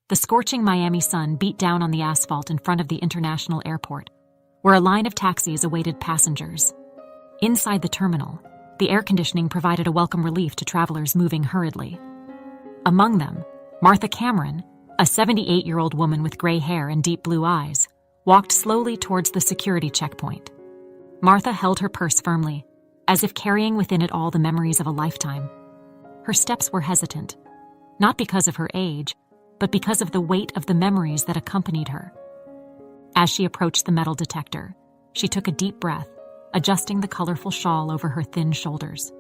The scorching Miami sun beat down on the asphalt in front of the international airport, where a line of taxis awaited passengers. Inside the terminal, the air conditioning provided a welcome relief to travelers moving hurriedly. Among them, Martha Cameron, a 78-year-old woman with gray hair and deep blue eyes, walked slowly towards the security checkpoint. Martha held her purse firmly, as if carrying within it all the memories of a lifetime. Her steps were hesitant, not because of her age, but because of the weight of the memories that accompanied her. As she approached the metal detector, she took a deep breath, adjusting the colorful shawl over her thin shoulders.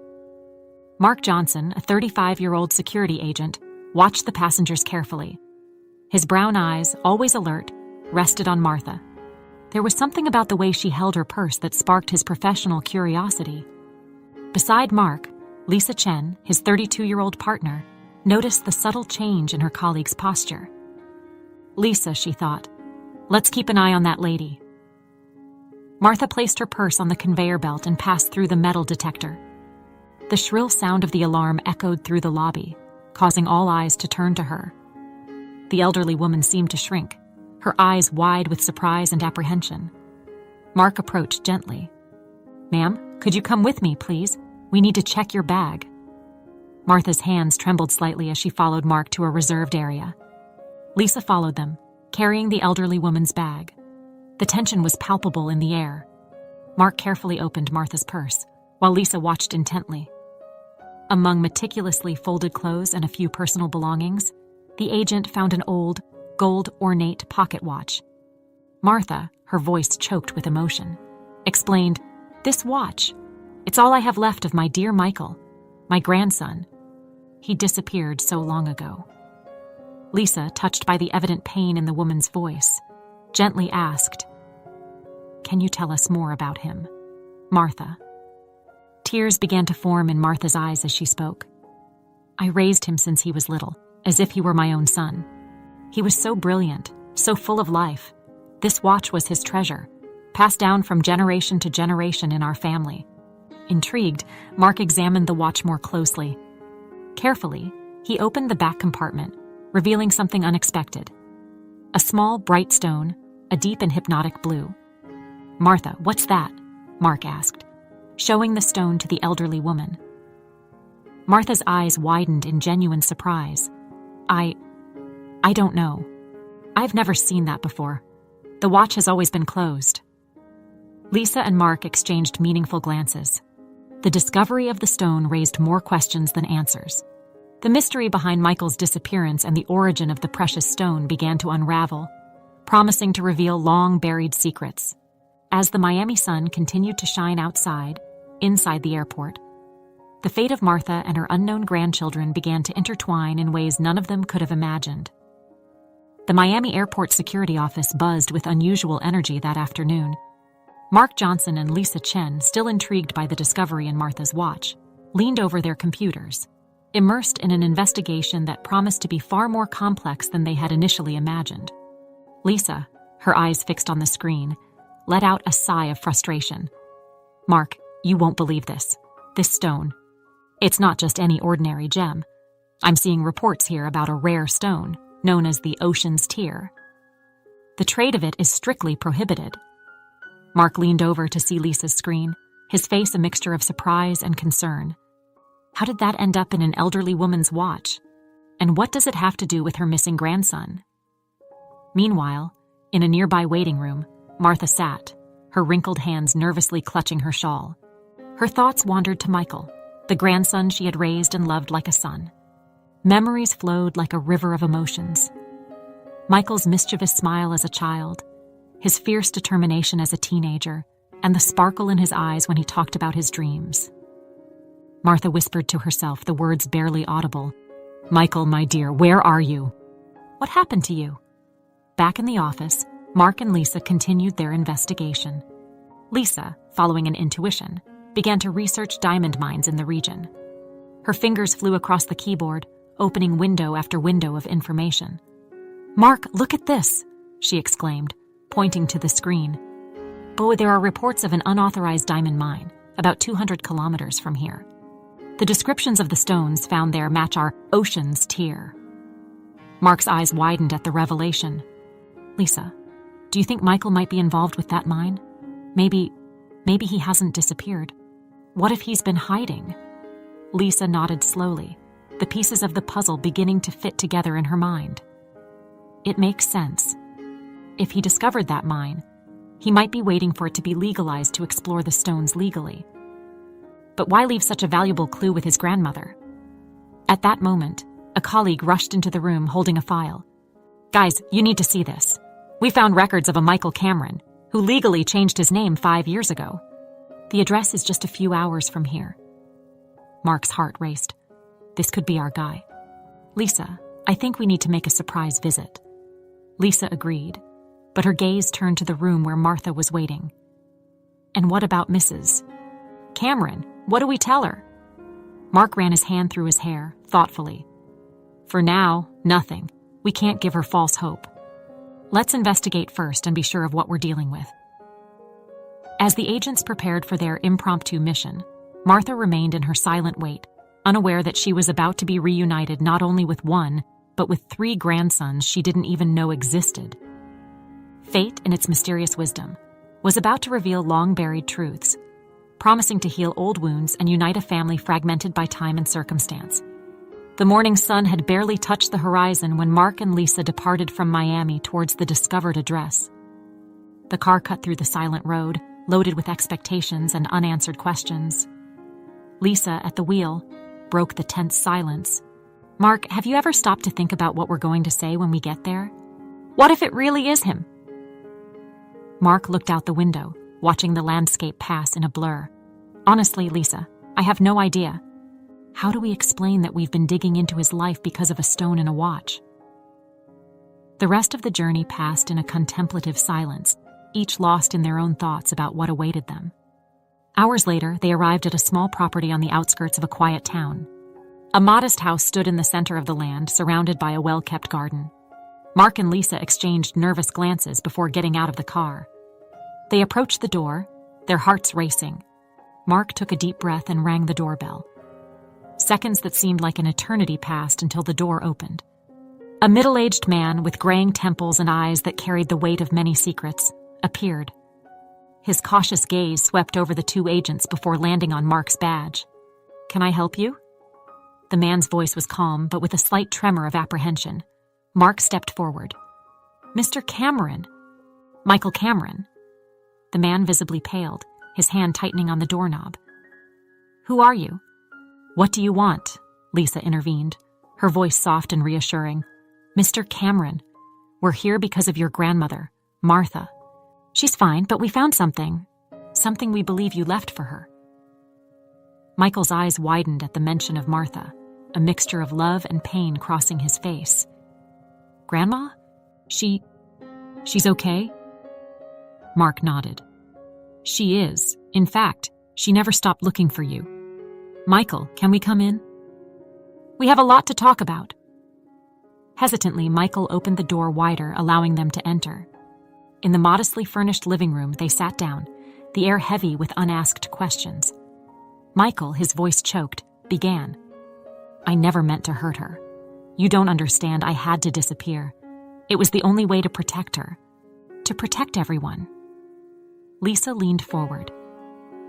Mark Johnson, a 35-year-old security agent, watched the passengers carefully. His brown eyes, always alert, rested on Martha. There was something about the way she held her purse that sparked his professional curiosity. Beside Mark, Lisa Chen, his 32-year-old partner, noticed the subtle change in her colleague's posture. Lisa, she thought, let's keep an eye on that lady. Martha placed her purse on the conveyor belt and passed through the metal detector. The shrill sound of the alarm echoed through the lobby, causing all eyes to turn to her. The elderly woman seemed to shrink, her eyes wide with surprise and apprehension. Mark approached gently. "Ma'am, could you come with me, please? We need to check your bag." Martha's hands trembled slightly as she followed Mark to a reserved area. Lisa followed them, carrying the elderly woman's bag. The tension was palpable in the air. Mark carefully opened Martha's purse, while Lisa watched intently. Among meticulously folded clothes and a few personal belongings, the agent found an old, gold-ornate pocket watch. Martha, her voice choked with emotion, explained, "This watch, it's all I have left of my dear Michael, my grandson. He disappeared so long ago." Lisa, touched by the evident pain in the woman's voice, gently asked, "Can you tell us more about him, Martha?" Tears began to form in Martha's eyes as she spoke. "I raised him since he was little, as if he were my own son. He was so brilliant, so full of life. This watch was his treasure, passed down from generation to generation in our family." Intrigued, Mark examined the watch more closely. Carefully, he opened the back compartment, revealing something unexpected. A small, bright stone, a deep and hypnotic blue. "Martha, what's that?" Mark asked, showing the stone to the elderly woman. Martha's eyes widened in genuine surprise. I don't know. I've never seen that before. The watch has always been closed." Lisa and Mark exchanged meaningful glances. The discovery of the stone raised more questions than answers. The mystery behind Michael's disappearance and the origin of the precious stone began to unravel, promising to reveal long-buried secrets. As the Miami sun continued to shine inside the airport, the fate of Martha and her unknown grandchildren began to intertwine in ways none of them could have imagined. The Miami airport security office buzzed with unusual energy that afternoon. Mark Johnson and Lisa Chen, still intrigued by the discovery in Martha's watch, leaned over their computers, immersed in an investigation that promised to be far more complex than they had initially imagined. Lisa, her eyes fixed on the screen, let out a sigh of frustration. "Mark, you won't believe this. This stone. It's not just any ordinary gem. I'm seeing reports here about a rare stone, known as the Ocean's Tear. The trade of it is strictly prohibited." Mark leaned over to see Lisa's screen, his face a mixture of surprise and concern. How did that end up in an elderly woman's watch? And what does it have to do with her missing grandson? Meanwhile, in a nearby waiting room, Martha sat, her wrinkled hands nervously clutching her shawl. Her thoughts wandered to Michael, the grandson she had raised and loved like a son. Memories flowed like a river of emotions. Michael's mischievous smile as a child, his fierce determination as a teenager, and the sparkle in his eyes when he talked about his dreams. Martha whispered to herself, the words barely audible. "Michael, my dear, where are you?" "What happened to you?" Back in the office, Mark and Lisa continued their investigation. Lisa, following an intuition, began to research diamond mines in the region. Her fingers flew across the keyboard, opening window after window of information. "Mark, look at this," she exclaimed, pointing to the screen. "Oh, there are reports of an unauthorized diamond mine, about 200 kilometers from here. The descriptions of the stones found there match our Ocean's Tear." Mark's eyes widened at the revelation. Lisa, do you think Michael might be involved with that mine? Maybe he hasn't disappeared. What if he's been hiding? Lisa nodded slowly, the pieces of the puzzle beginning to fit together in her mind. It makes sense. If he discovered that mine, he might be waiting for it to be legalized to explore the stones legally. But why leave such a valuable clue with his grandmother? At that moment, a colleague rushed into the room holding a file. Guys, you need to see this. We found records of a Michael Cameron, who legally changed his name 5 years ago. The address is just a few hours from here. Mark's heart raced. This could be our guy. Lisa, I think we need to make a surprise visit. Lisa agreed, but her gaze turned to the room where Martha was waiting. And what about Mrs. Cameron? What do we tell her? Mark ran his hand through his hair, thoughtfully. For now, nothing. We can't give her false hope. Let's investigate first and be sure of what we're dealing with. As the agents prepared for their impromptu mission, Martha remained in her silent wait, unaware that she was about to be reunited not only with one, but with 3 grandsons she didn't even know existed. Fate, in its mysterious wisdom, was about to reveal long-buried truths, promising to heal old wounds and unite a family fragmented by time and circumstance. The morning sun had barely touched the horizon when Mark and Lisa departed from Miami towards the discovered address. The car cut through the silent road, loaded with expectations and unanswered questions. Lisa, at the wheel, broke the tense silence. Mark, have you ever stopped to think about what we're going to say when we get there? What if it really is him? Mark looked out the window, watching the landscape pass in a blur. Honestly, Lisa, I have no idea. How do we explain that we've been digging into his life because of a stone and a watch? The rest of the journey passed in a contemplative silence, each lost in their own thoughts about what awaited them. Hours later, they arrived at a small property on the outskirts of a quiet town. A modest house stood in the center of the land, surrounded by a well-kept garden. Mark and Lisa exchanged nervous glances before getting out of the car. They approached the door, their hearts racing. Mark took a deep breath and rang the doorbell. Seconds that seemed like an eternity passed until the door opened. A middle-aged man with graying temples and eyes that carried the weight of many secrets appeared. His cautious gaze swept over the 2 agents before landing on Mark's badge. Can I help you? The man's voice was calm, but with a slight tremor of apprehension. Mark stepped forward. Mr. Cameron. Michael Cameron. The man visibly paled, his hand tightening on the doorknob. Who are you? What do you want? Lisa intervened, her voice soft and reassuring. Mr. Cameron, we're here because of your grandmother, Martha. She's fine, but we found something we believe you left for her. Michael's eyes widened at the mention of Martha, a mixture of love and pain crossing his face. Grandma? She's okay? Mark nodded. She is. In fact, she never stopped looking for you. Michael, can we come in? We have a lot to talk about. Hesitantly, Michael opened the door wider, allowing them to enter. In the modestly furnished living room, they sat down, the air heavy with unasked questions. Michael, his voice choked, began. I never meant to hurt her. You don't understand, I had to disappear. It was the only way to protect her. To protect everyone. Lisa leaned forward.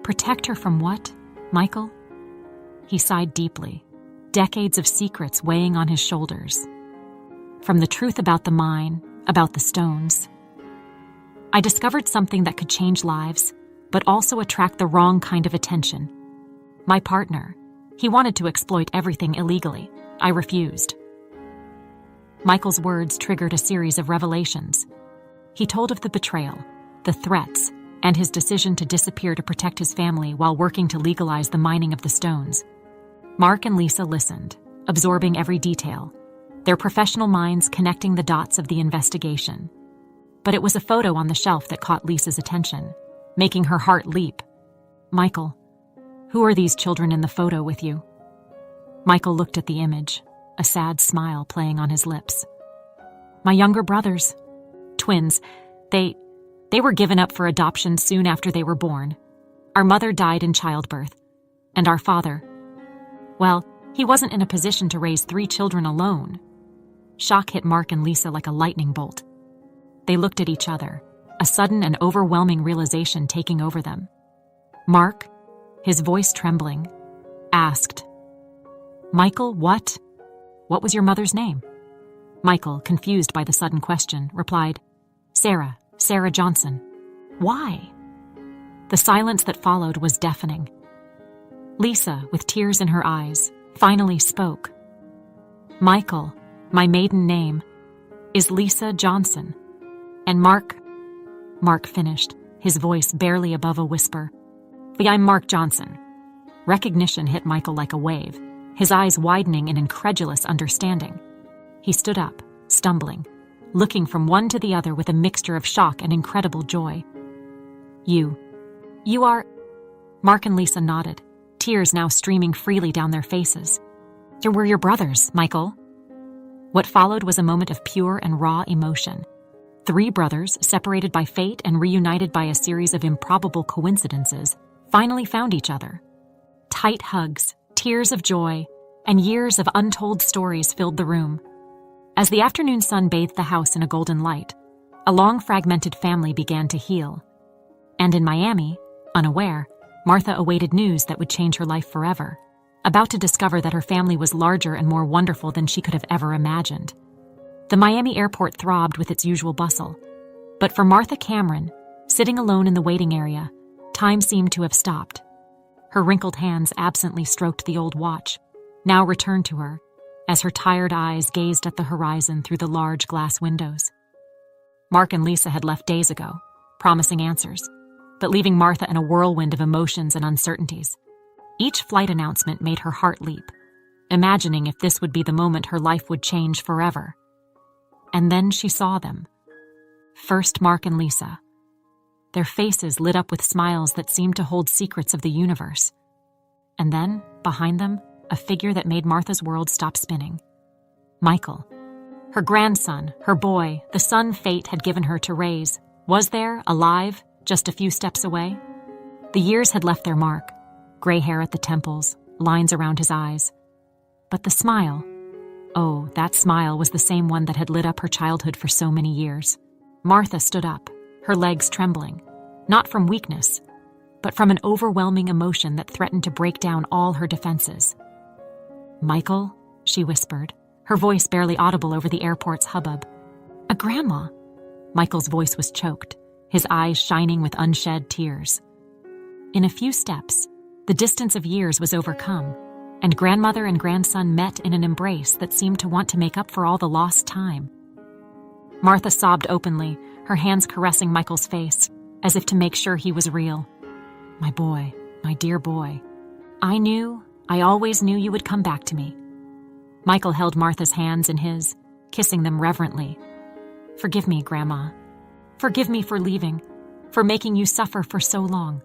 Protect her from what, Michael? He sighed deeply, decades of secrets weighing on his shoulders. From the truth about the mine, about the stones. I discovered something that could change lives, but also attract the wrong kind of attention. My partner, he wanted to exploit everything illegally. I refused. Michael's words triggered a series of revelations. He told of the betrayal, the threats, and his decision to disappear to protect his family while working to legalize the mining of the stones. Mark and Lisa listened, absorbing every detail, their professional minds connecting the dots of the investigation. But it was a photo on the shelf that caught Lisa's attention, making her heart leap. Michael, who are these children in the photo with you? Michael looked at the image, a sad smile playing on his lips. My younger brothers. Twins. They were given up for adoption soon after they were born. Our mother died in childbirth. And our father, well, he wasn't in a position to raise 3 children alone. Shock hit Mark and Lisa like a lightning bolt. They looked at each other, a sudden and overwhelming realization taking over them. Mark, his voice trembling, asked, "Michael, what? What was your mother's name?" Michael, confused by the sudden question, replied, Sarah Johnson." "Why?" The silence that followed was deafening. Lisa, with tears in her eyes, finally spoke. "Michael, my maiden name, is Lisa Johnson. And Mark finished, his voice barely above a whisper. "I'm Mark Johnson." Recognition hit Michael like a wave, his eyes widening in incredulous understanding. He stood up, stumbling, looking from one to the other with a mixture of shock and incredible joy. You are..." Mark and Lisa nodded, tears now streaming freely down their faces. "We're your brothers, Michael." What followed was a moment of pure and raw emotion. 3 brothers, separated by fate and reunited by a series of improbable coincidences, finally found each other. Tight hugs, tears of joy, and years of untold stories filled the room. As the afternoon sun bathed the house in a golden light, a long fragmented family began to heal. And in Miami, unaware, Martha awaited news that would change her life forever, about to discover that her family was larger and more wonderful than she could have ever imagined. The Miami airport throbbed with its usual bustle, but for Martha Cameron, sitting alone in the waiting area, time seemed to have stopped. Her wrinkled hands absently stroked the old watch, now returned to her, as her tired eyes gazed at the horizon through the large glass windows. Mark and Lisa had left days ago, promising answers, but leaving Martha in a whirlwind of emotions and uncertainties. Each flight announcement made her heart leap, imagining if this would be the moment her life would change forever. And then she saw them. First Mark and Lisa. Their faces lit up with smiles that seemed to hold secrets of the universe. And then, behind them, a figure that made Martha's world stop spinning. Michael. Her grandson, her boy, the son fate had given her to raise, was there, alive, just a few steps away? The years had left their mark, gray hair at the temples, lines around his eyes. But the smile, oh, that smile was the same one that had lit up her childhood for so many years. Martha stood up, her legs trembling, not from weakness, but from an overwhelming emotion that threatened to break down all her defenses. "Michael," she whispered, her voice barely audible over the airport's hubbub. "A grandma." Michael's voice was choked, his eyes shining with unshed tears. In a few steps, the distance of years was overcome, and grandmother and grandson met in an embrace that seemed to want to make up for all the lost time. Martha sobbed openly, her hands caressing Michael's face, as if to make sure he was real. "My boy, my dear boy. I always knew you would come back to me." Michael held Martha's hands in his, kissing them reverently. "Forgive me, Grandma. Forgive me for leaving, for making you suffer for so long."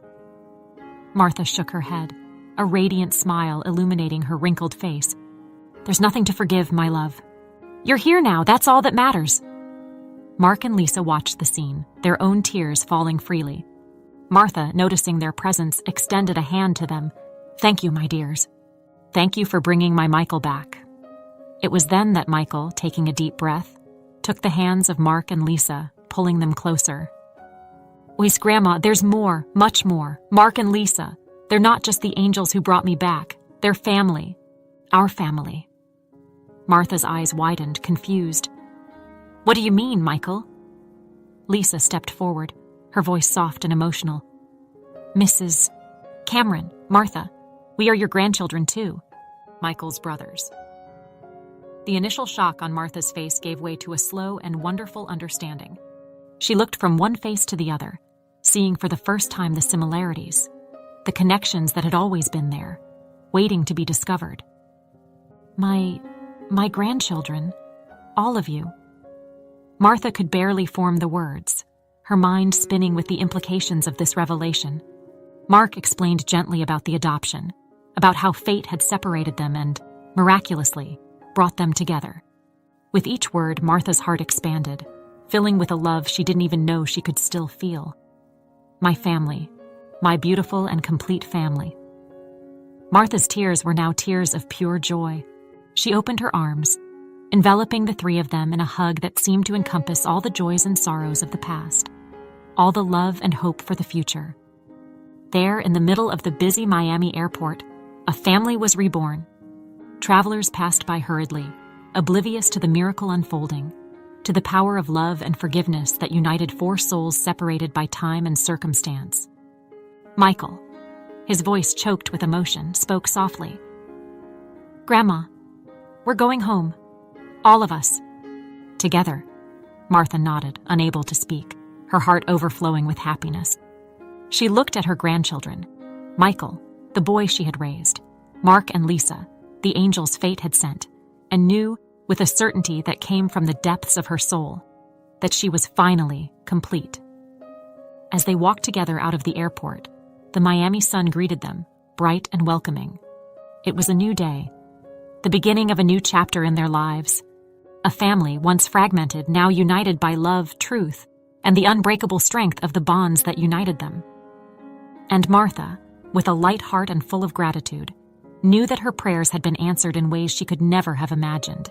Martha shook her head, a radiant smile illuminating her wrinkled face. "There's nothing to forgive, my love. You're here now, that's all that matters." Mark and Lisa watched the scene, their own tears falling freely. Martha, noticing their presence, extended a hand to them. "Thank you, my dears. Thank you for bringing my Michael back." It was then that Michael, taking a deep breath, took the hands of Mark and Lisa, pulling them closer. "Wait, Grandma, there's more, much more. Mark and Lisa. They're not just the angels who brought me back. They're family. Our family." Martha's eyes widened, confused. "What do you mean, Michael?" Lisa stepped forward, her voice soft and emotional. "Mrs. Cameron, Martha, we are your grandchildren too. Michael's brothers." The initial shock on Martha's face gave way to a slow and wonderful understanding. She looked from one face to the other, seeing for the first time the similarities, the connections that had always been there, waiting to be discovered. My grandchildren, all of you." Martha could barely form the words, her mind spinning with the implications of this revelation. Mark explained gently about the adoption, about how fate had separated them and, miraculously, brought them together. With each word, Martha's heart expanded, filling with a love she didn't even know she could still feel. My family, my beautiful and complete family. Martha's tears were now tears of pure joy. She opened her arms, enveloping the three of them in a hug that seemed to encompass all the joys and sorrows of the past, all the love and hope for the future. There, in the middle of the busy Miami airport, a family was reborn. Travelers passed by hurriedly, oblivious to the miracle unfolding, to the power of love and forgiveness that united four souls separated by time and circumstance. Michael, his voice choked with emotion, spoke softly. "Grandma, we're going home. All of us. Together." Martha nodded, unable to speak, her heart overflowing with happiness. She looked at her grandchildren, Michael, the boy she had raised, Mark and Lisa, the angels fate had sent, and knew, with a certainty that came from the depths of her soul, that she was finally complete. As they walked together out of the airport, the Miami sun greeted them, bright and welcoming. It was a new day, the beginning of a new chapter in their lives. A family once fragmented, now united by love, truth, and the unbreakable strength of the bonds that united them. And Martha, with a light heart and full of gratitude, knew that her prayers had been answered in ways she could never have imagined.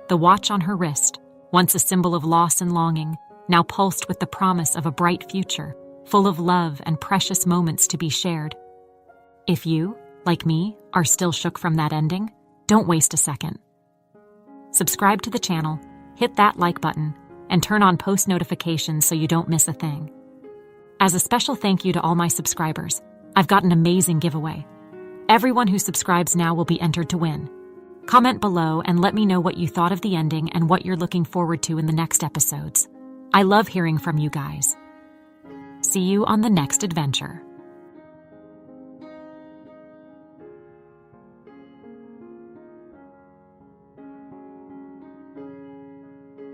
The watch on her wrist, once a symbol of loss and longing, now pulsed with the promise of a bright future, full of love and precious moments to be shared. If you, like me, are still shook from that ending, don't waste a second. Subscribe to the channel, hit that like button, and turn on post notifications so you don't miss a thing. As a special thank you to all my subscribers, I've got an amazing giveaway. Everyone who subscribes now will be entered to win. Comment below and let me know what you thought of the ending and what you're looking forward to in the next episodes. I love hearing from you guys. See you on the next adventure.